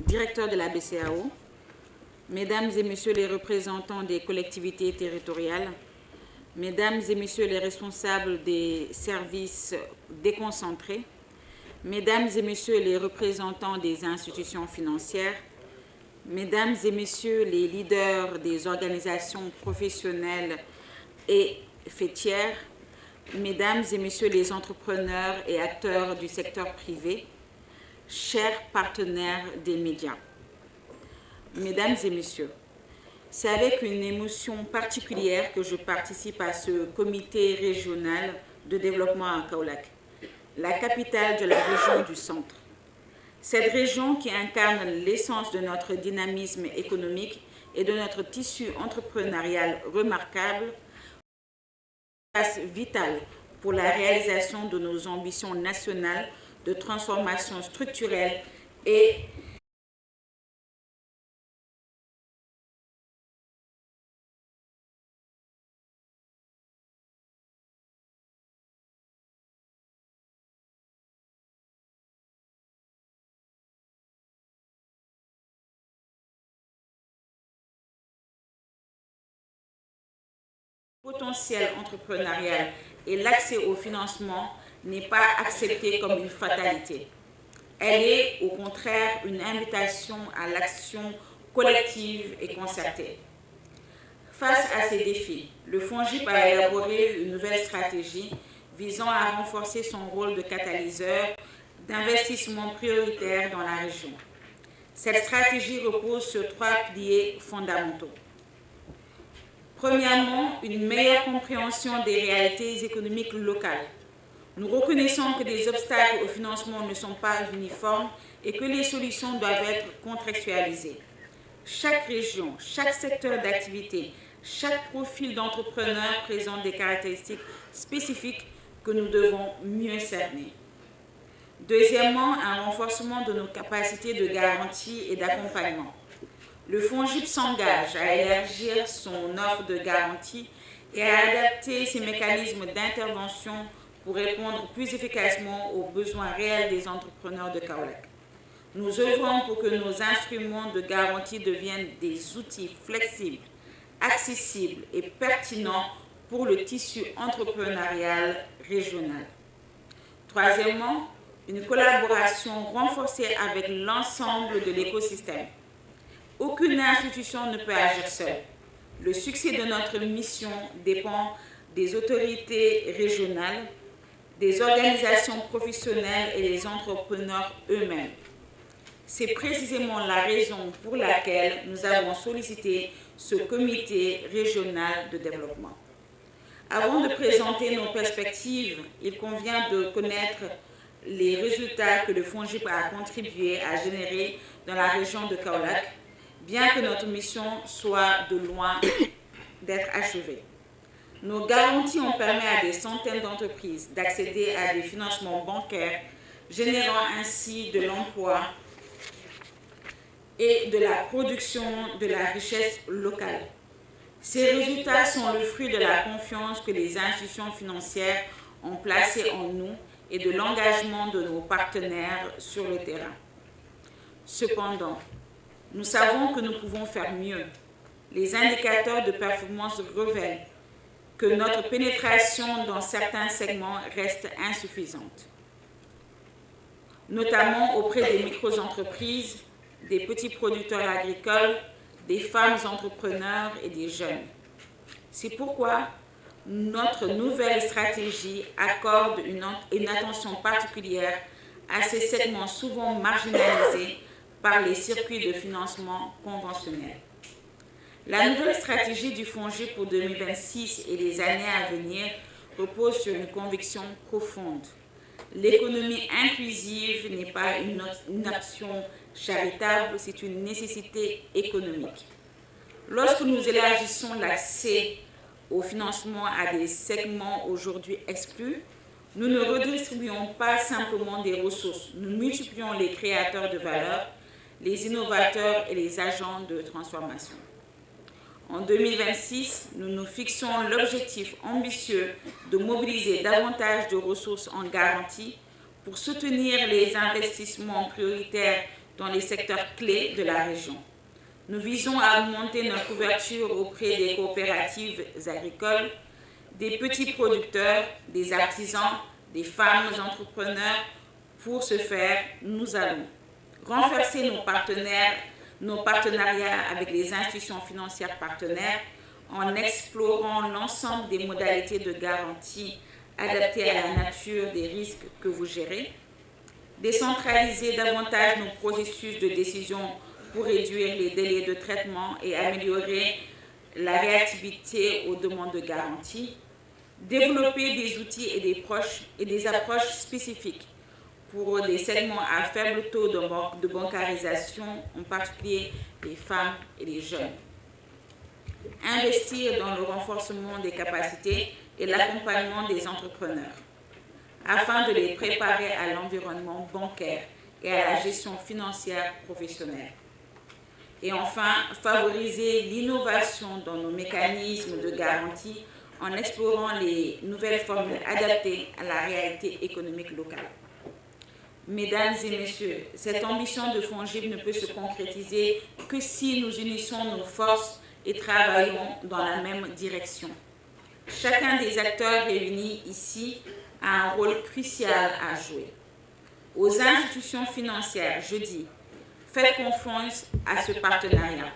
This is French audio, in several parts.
directeur de la BCEAO, Mesdames et Messieurs les représentants des collectivités territoriales, Mesdames et Messieurs les responsables des services déconcentrés, Mesdames et Messieurs les représentants des institutions financières, Mesdames et Messieurs les leaders des organisations professionnelles et fêtières, Mesdames et Messieurs les entrepreneurs et acteurs du secteur privé, chers partenaires des médias. Mesdames et Messieurs, c'est avec une émotion particulière que je participe à ce comité régional de développement à Kaolack, la capitale de la région du Centre. Cette région qui incarne l'essence de notre dynamisme économique et de notre tissu entrepreneurial remarquable, place vitale pour la réalisation de nos ambitions nationales de transformation structurelle et potentiel entrepreneurial et l'accès au financement n'est pas accepté comme une fatalité. Elle est au contraire une invitation à l'action collective et concertée. Face à ces défis, le FONGIP a élaboré une nouvelle stratégie visant à renforcer son rôle de catalyseur d'investissement prioritaire dans la région. Cette stratégie repose sur 3 piliers fondamentaux. Premièrement, une meilleure compréhension des réalités économiques locales. Nous reconnaissons que des obstacles au financement ne sont pas uniformes et que les solutions doivent être contextualisées. Chaque région, chaque secteur d'activité, chaque profil d'entrepreneur présente des caractéristiques spécifiques que nous devons mieux cerner. Deuxièmement, un renforcement de nos capacités de garantie et d'accompagnement. Le FONGIP s'engage à élargir son offre de garantie et à adapter ses mécanismes d'intervention pour répondre plus efficacement aux besoins réels des entrepreneurs de Kaolack. Nous œuvrons pour que nos instruments de garantie deviennent des outils flexibles, accessibles et pertinents pour le tissu entrepreneurial régional. Troisièmement, une collaboration renforcée avec l'ensemble de l'écosystème. Aucune institution ne peut agir seule. Le succès de notre mission dépend des autorités régionales, des organisations professionnelles et des entrepreneurs eux-mêmes. C'est précisément la raison pour laquelle nous avons sollicité ce comité régional de développement. Avant de présenter nos perspectives, il convient de connaître les résultats que le FONGIP a contribué à générer dans la région de Kaolack, bien que notre mission soit de loin d'être achevée. Nos garanties ont permis à des centaines d'entreprises d'accéder à des financements bancaires, générant ainsi de l'emploi et de la production de la richesse locale. Ces résultats sont le fruit de la confiance que les institutions financières ont placée en nous et de l'engagement de nos partenaires sur le terrain. Cependant, nous savons que nous pouvons faire mieux. Les indicateurs de performance révèlent que notre pénétration dans certains segments reste insuffisante, notamment auprès des micro-entreprises, des petits producteurs agricoles, des femmes entrepreneurs et des jeunes. C'est pourquoi notre nouvelle stratégie accorde une attention particulière à ces segments souvent marginalisés par les circuits de financement conventionnels. La nouvelle stratégie du FONGIP pour 2026 et les années à venir repose sur une conviction profonde. L'économie inclusive n'est pas une option charitable, c'est une nécessité économique. Lorsque nous élargissons l'accès au financement à des segments aujourd'hui exclus, nous ne redistribuons pas simplement des ressources, nous multiplions les créateurs de valeur, les innovateurs et les agents de transformation. En 2026, nous nous fixons l'objectif ambitieux de mobiliser davantage de ressources en garantie pour soutenir les investissements prioritaires dans les secteurs clés de la région. Nous visons à augmenter notre couverture auprès des coopératives agricoles, des petits producteurs, des artisans, des femmes entrepreneurs. Pour ce faire, nous allons renforcer nos partenariats avec les institutions financières partenaires en explorant l'ensemble des modalités de garantie adaptées à la nature des risques que vous gérez, décentraliser davantage nos processus de décision pour réduire les délais de traitement et améliorer la réactivité aux demandes de garantie, développer des outils et des approches spécifiques pour des segments à faible taux de bancarisation, en particulier les femmes et les jeunes. Investir dans le renforcement des capacités et l'accompagnement des entrepreneurs, afin de les préparer à l'environnement bancaire et à la gestion financière professionnelle. Et enfin, favoriser l'innovation dans nos mécanismes de garantie en explorant les nouvelles formules adaptées à la réalité économique locale. Mesdames et messieurs, cette ambition de FONGIP ne peut se concrétiser que si nous unissons nos forces et travaillons dans la même direction. Chacun des acteurs réunis ici a un rôle crucial à jouer. Aux institutions financières, je dis, faites confiance à ce partenariat.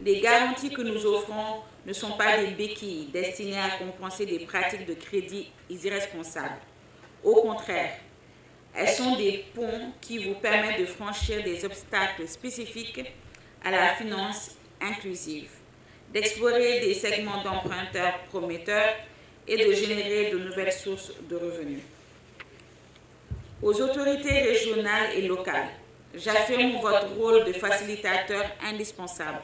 Les garanties que nous offrons ne sont pas des béquilles destinées à compenser des pratiques de crédit irresponsables. Au contraire, elles sont des ponts qui vous permettent de franchir des obstacles spécifiques à la finance inclusive, d'explorer des segments d'emprunteurs prometteurs et de générer de nouvelles sources de revenus. Aux autorités régionales et locales, j'affirme votre rôle de facilitateur indispensable.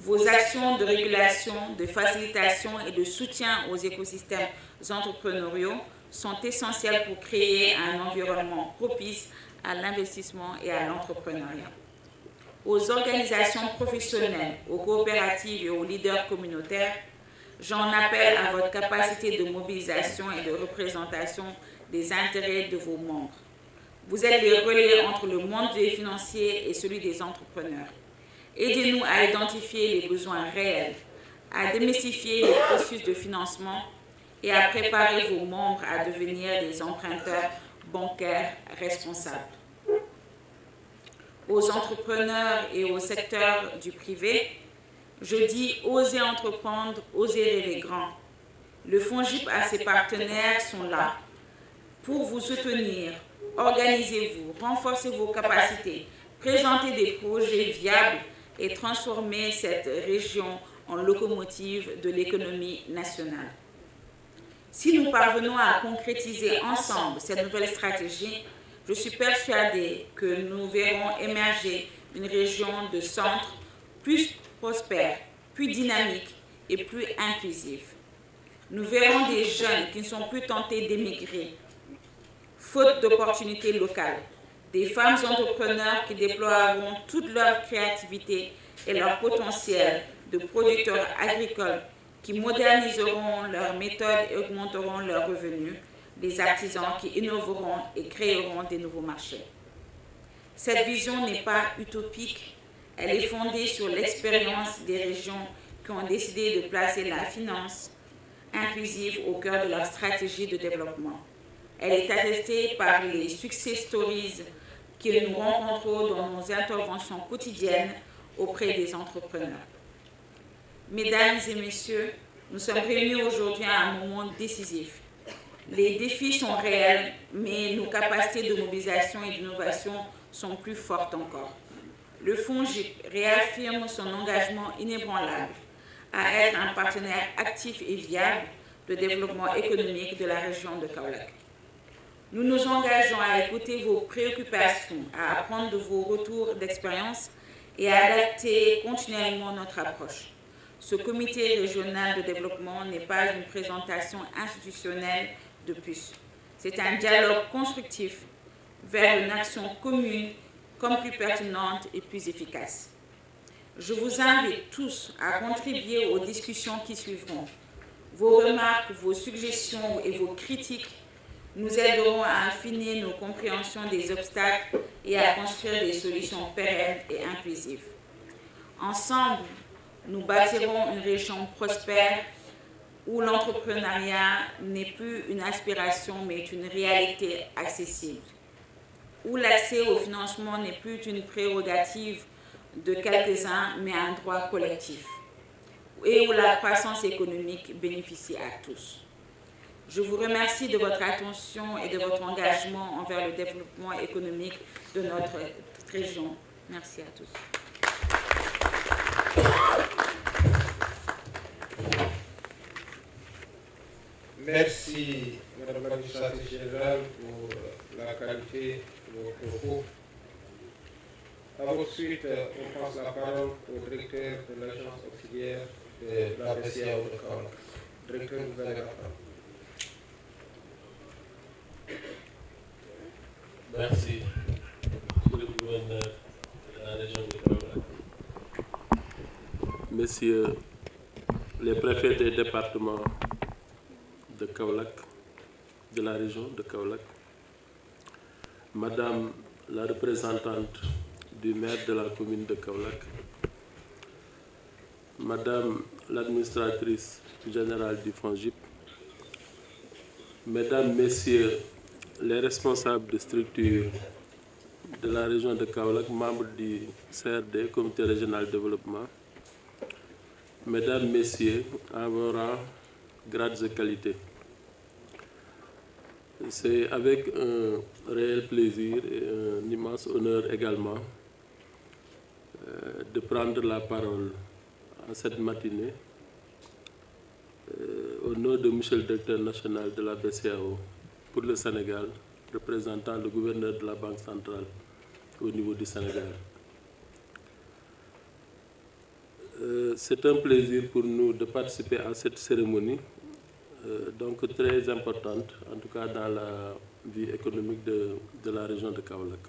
Vos actions de régulation, de facilitation et de soutien aux écosystèmes entrepreneuriaux sont essentielles pour créer un environnement propice à l'investissement et à l'entrepreneuriat. Aux organisations professionnelles, aux coopératives et aux leaders communautaires, j'en appelle à votre capacité de mobilisation et de représentation des intérêts de vos membres. Vous êtes les relais entre le monde des financiers et celui des entrepreneurs. Aidez-nous à identifier les besoins réels, à démystifier les processus de financement et à préparer vos membres à devenir des emprunteurs bancaires responsables. Aux entrepreneurs et au secteur du privé, je dis osez entreprendre, osez rêver grand. Le FONGIP et ses partenaires sont là pour vous soutenir. Organisez-vous, renforcez vos capacités, présentez des projets viables et transformez cette région en locomotive de l'économie nationale. Si nous parvenons à concrétiser ensemble cette nouvelle stratégie, je suis persuadée que nous verrons émerger une région de centre plus prospère, plus dynamique et plus inclusive. Nous verrons des jeunes qui ne sont plus tentés d'émigrer, faute d'opportunités locales, des femmes entrepreneurs qui déploieront toute leur créativité et leur potentiel de producteurs agricoles qui moderniseront leurs méthodes et augmenteront leurs revenus, des artisans qui innoveront et créeront des nouveaux marchés. Cette vision n'est pas utopique, elle est fondée sur l'expérience des régions qui ont décidé de placer la finance inclusive au cœur de leur stratégie de développement. Elle est attestée par les success stories que nous rencontrons dans nos interventions quotidiennes auprès des entrepreneurs. Mesdames et messieurs, nous sommes réunis aujourd'hui à un moment décisif. Les défis sont réels, mais nos capacités de mobilisation et d'innovation sont plus fortes encore. Le FONGIP réaffirme son engagement inébranlable à être un partenaire actif et viable de développement économique de la région de Kaolack. Nous nous engageons à écouter vos préoccupations, à apprendre de vos retours d'expérience et à adapter continuellement notre approche. Ce comité régional de développement n'est pas une présentation institutionnelle de plus. C'est un dialogue constructif vers une action commune comme plus pertinente et plus efficace. Je vous invite tous à contribuer aux discussions qui suivront. Vos remarques, vos suggestions et vos critiques Nous aiderons à affiner nos compréhensions des obstacles et à construire des solutions pérennes et inclusives. Ensemble, nous bâtirons une région prospère où l'entrepreneuriat n'est plus une aspiration mais une réalité accessible, où l'accès au financement n'est plus une prérogative de quelques-uns mais un droit collectif, et où la croissance économique bénéficie à tous. Je vous remercie de votre attention et de votre engagement envers le développement économique de notre région. Merci à tous. Merci, Madame la Administratrice Générale, pour la qualité de vos propos. À votre suite, on passe la parole au directeur de l'agence auxiliaire de la BCEAO de Kaolack. Directeur, vous avez la parole. Merci, Monsieur le gouverneur de la région de Kaolack. Messieurs les préfets des départements de Kaolack, de la région de Kaolack, Madame la représentante du maire de la commune de Kaolack, Madame l'administratrice générale du FONGIP, Mesdames, Messieurs les responsables de structures de la région de Kaolack, membres du CRD, Comité régional de développement, Mesdames, Messieurs, en vos rangs, grades et qualités. C'est avec un réel plaisir et un immense honneur également de prendre la parole en cette matinée au nom de Monsieur le directeur national de la BCEAO pour le Sénégal, représentant le gouverneur de la Banque centrale au niveau du Sénégal. C'est un plaisir pour nous de participer à cette cérémonie, donc très importante, en tout cas dans la vie économique de la région de Kaolack.